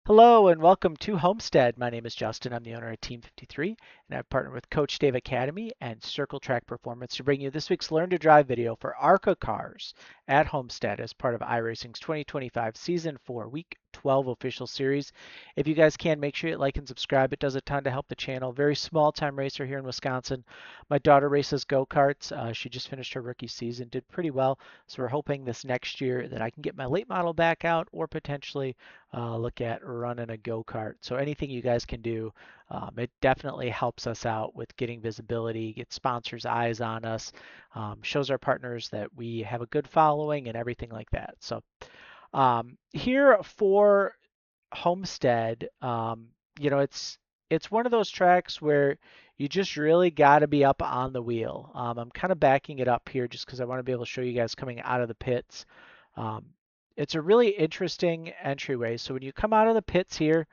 Hello and welcome to Homestead. My name is Justin. I'm the owner of Team 53, and I've partnered with Coach Dave Academy and Circle Track Performance to bring you this week's Learn to Drive video for ARCA Cars at Homestead as part of iRacing's 2025 Season 4 Week 12 official series. If you guys can, make sure you like and subscribe. It does a ton to help the channel. Very small time racer here in Wisconsin. My daughter races go-karts. She just finished her rookie season, did pretty well. So we're hoping this next year that I can get my late model back out or potentially look at running a go-kart. So anything you guys can do, it definitely helps us out with getting visibility, get sponsors' eyes on us, shows our partners that we have a good following and everything like that. So here for Homestead, it's one of those tracks where you just really got to be up on the wheel. I'm kind of backing it up here just because I want to be able to show you guys coming out of the pits. Um, it's a really interesting entryway. So when you come out of the pits here,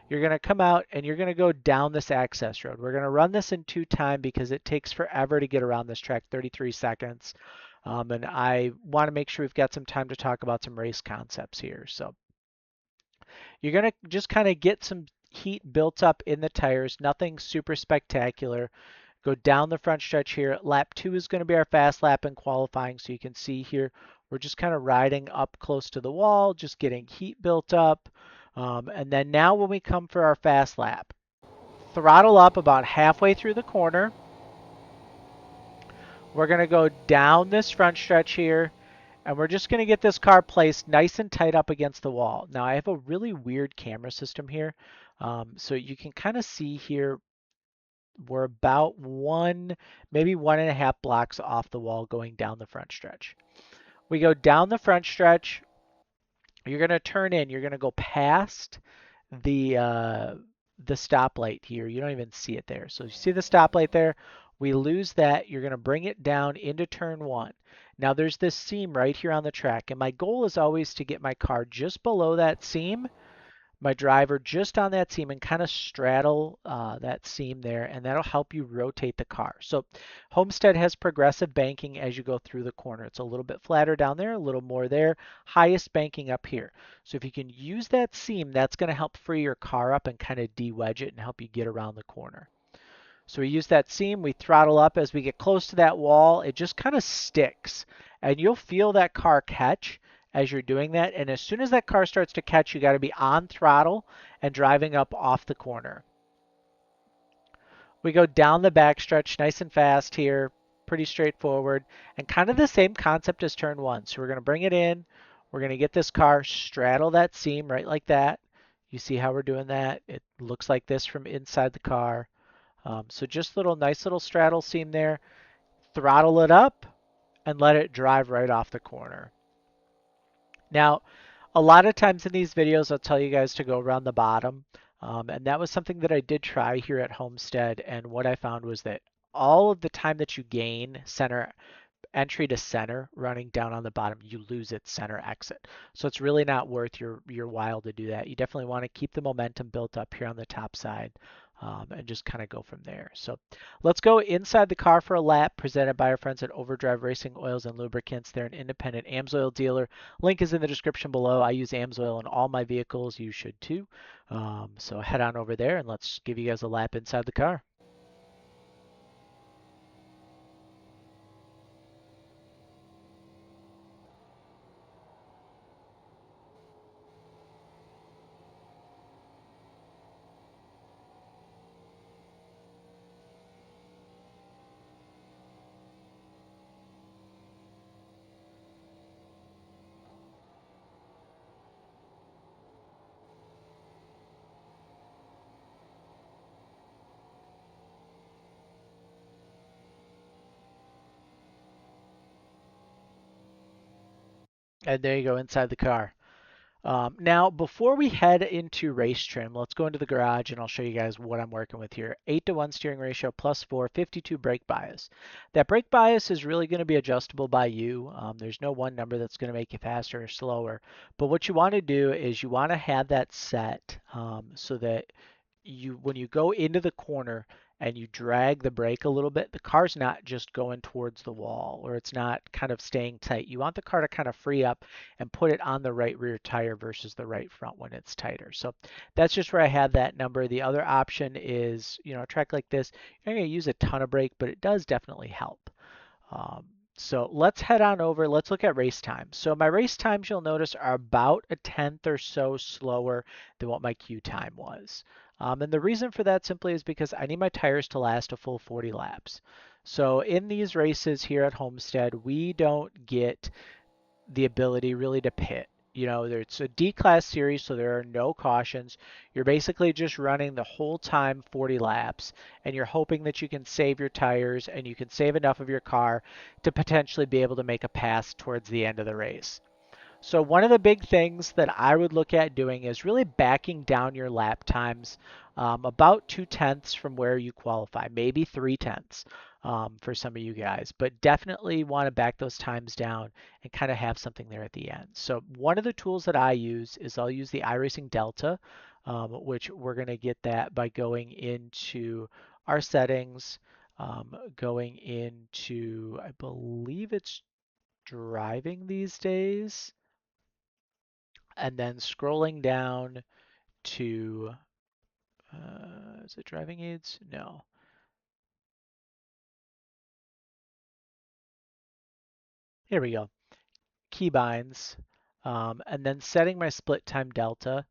you're going to come out and you're going to go down this access road. We're going to run this in two time because it takes forever to get around this track, 33 seconds. And I want to make sure we've got some time to talk about some race concepts here. So you're going to just kind of get some heat built up in the tires, nothing super spectacular. Go down the front stretch here. Lap 2 is going to be our fast lap in qualifying. So you can see here, we're just kind of riding up close to the wall, just getting heat built up. And then now when we come for our fast lap, throttle up about halfway through the corner. We're going to go down this front stretch here, and we're just going to get this car placed nice and tight up against the wall. Now I have a really weird camera system here. So you can kind of see here, we're about maybe 1.5 blocks off the wall going down the front stretch. We go down the front stretch. You're going to turn in. You're going to go past the stoplight here. You don't even see it there. So you see the stoplight there. We lose that. You're going to bring it down into turn 1. Now there's this seam right here on the track, and my goal is always to get my car just below that seam, my driver just on that seam, and kind of straddle that seam there, and that'll help you rotate the car. So Homestead has progressive banking as you go through the corner. It's a little bit flatter down there, a little more there, highest banking up here. So if you can use that seam, that's going to help free your car up and kind of de-wedge it and help you get around the corner. So we use that seam, we throttle up as we get close to that wall, it just kind of sticks. And you'll feel that car catch as you're doing that. And as soon as that car starts to catch, you got to be on throttle and driving up off the corner. We go down the backstretch nice and fast here, pretty straightforward, and kind of the same concept as turn 1. So we're going to bring it in, we're going to get this car, straddle that seam right like that. You see how we're doing that? It looks like this from inside the car. So just nice little straddle seam there. Throttle it up and let it drive right off the corner. Now, a lot of times in these videos, I'll tell you guys to go around the bottom. And that was something that I did try here at Homestead. And what I found was that all of the time that you gain entry to center running down on the bottom, you lose its center exit. So it's really not worth your while to do that. You definitely want to keep the momentum built up here on the top side. And just kind of go from there. So let's go inside the car for a lap, presented by our friends at Overdrive Racing Oils and Lubricants. They're an independent AMSOIL dealer. Link is in the description below. I use AMSOIL in all my vehicles. You should too. So head on over there and let's give you guys a lap inside the car. And there you go inside the car. Now, before we head into race trim, let's go into the garage and I'll show you guys what I'm working with here. 8-to-1 steering ratio, +4, 52 brake bias. That brake bias is really going to be adjustable by you. There's no one number that's going to make you faster or slower. But what you want to do is you want to have that set so that when you go into the corner, and you drag the brake a little bit, the car's not just going towards the wall or it's not kind of staying tight. You want the car to kind of free up and put it on the right rear tire versus the right front when it's tighter. So that's just where I had that number. The other option is, a track like this, you're not going to use a ton of brake, but it does definitely help. Um, so let's head on over. Let's look at race times. So my race times, you'll notice, are about a tenth or so slower than what my queue time was. And the reason for that simply is because I need my tires to last a full 40 laps. So in these races here at Homestead, we don't get the ability really to pit. It's a D-class series, so there are no cautions. You're basically just running the whole time 40 laps, and you're hoping that you can save your tires and you can save enough of your car to potentially be able to make a pass towards the end of the race. So one of the big things that I would look at doing is really backing down your lap times about 2/10 from where you qualify, maybe 3/10 for some of you guys, but definitely want to back those times down and kind of have something there at the end. So one of the tools that I use is I'll use the iRacing Delta, which we're going to get that by going into our settings, going into, I believe it's driving these days, and then scrolling down to, is it driving aids? No. Here we go. Keybinds, and then setting my split time delta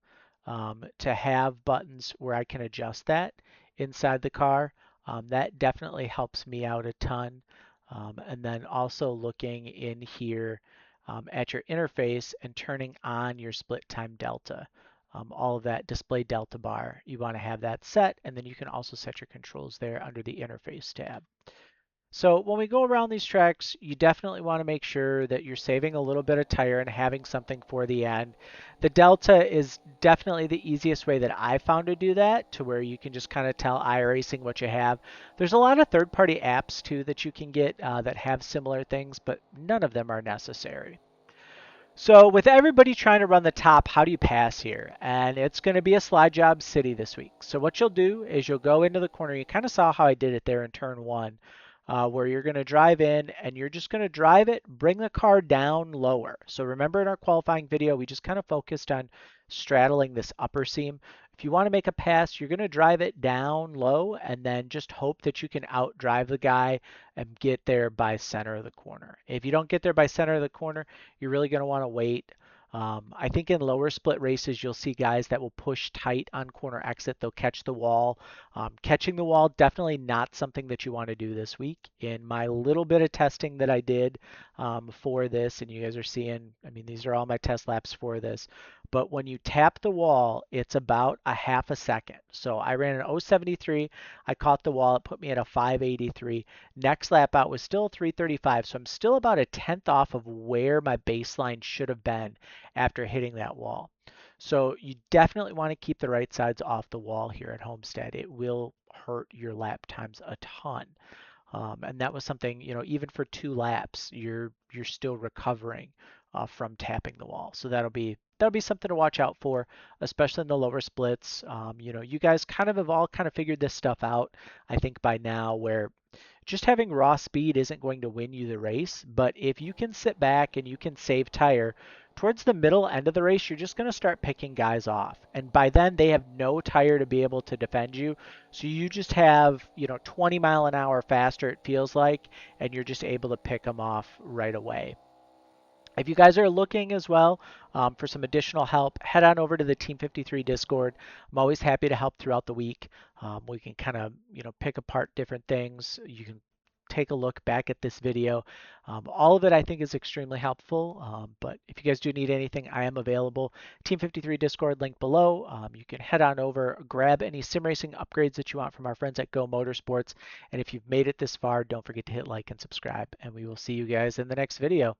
to have buttons where I can adjust that inside the car. That definitely helps me out a ton. And then also looking in here at your interface and turning on your split time delta. All of that display delta bar, you want to have that set, and then you can also set your controls there under the interface tab. So when we go around these tracks, you definitely want to make sure that you're saving a little bit of tire and having something for the end. The Delta is definitely the easiest way that I found to do that, to where you can just kind of tell iRacing what you have. There's a lot of third-party apps too that you can get that have similar things, but none of them are necessary. So with everybody trying to run the top, how do you pass here? And it's going to be a slide job city this week. So what you'll do is you'll go into the corner. You kind of saw how I did it there in turn one, where you're going to drive in and you're just going to drive it, bring the car down lower. So remember in our qualifying video, we just kind of focused on straddling this upper seam. If you want to make a pass, you're going to drive it down low and then just hope that you can outdrive the guy and get there by center of the corner. If you don't get there by center of the corner, you're really going to want to wait. I think in lower split races, you'll see guys that will push tight on corner exit. They'll catch the wall. Catching the wall, definitely not something that you want to do this week. In my little bit of testing that I did for this, and you guys are seeing, I mean, these are all my test laps for this. But when you tap the wall, it's about a half a second. So I ran an 073. I caught the wall. It put me at a 583. Next lap out was still 335. So I'm still about a tenth off of where my baseline should have been after hitting that wall. So you definitely want to keep the right sides off the wall here at Homestead. It will hurt your lap times a ton. And that was something, even for 2 laps, you're still recovering from tapping the wall. So that'll be something to watch out for, especially in the lower splits. You guys kind of have all kind of figured this stuff out, I think by now, where just having raw speed isn't going to win you the race, but if you can sit back and you can save tire, towards the middle end of the race, you're just going to start picking guys off. And by then, they have no tire to be able to defend you. So you just have, 20 mile an hour faster, it feels like, and you're just able to pick them off right away. If you guys are looking as well for some additional help, head on over to the Team 53 Discord. I'm always happy to help throughout the week. We can kind of, pick apart different things. You can take a look back at this video. All of it I think is extremely helpful. But if you guys do need anything, I am available. Team 53 Discord link below. You can head on over, grab any sim racing upgrades that you want from our friends at Go Motorsports. And if you've made it this far, don't forget to hit like and subscribe. And we will see you guys in the next video.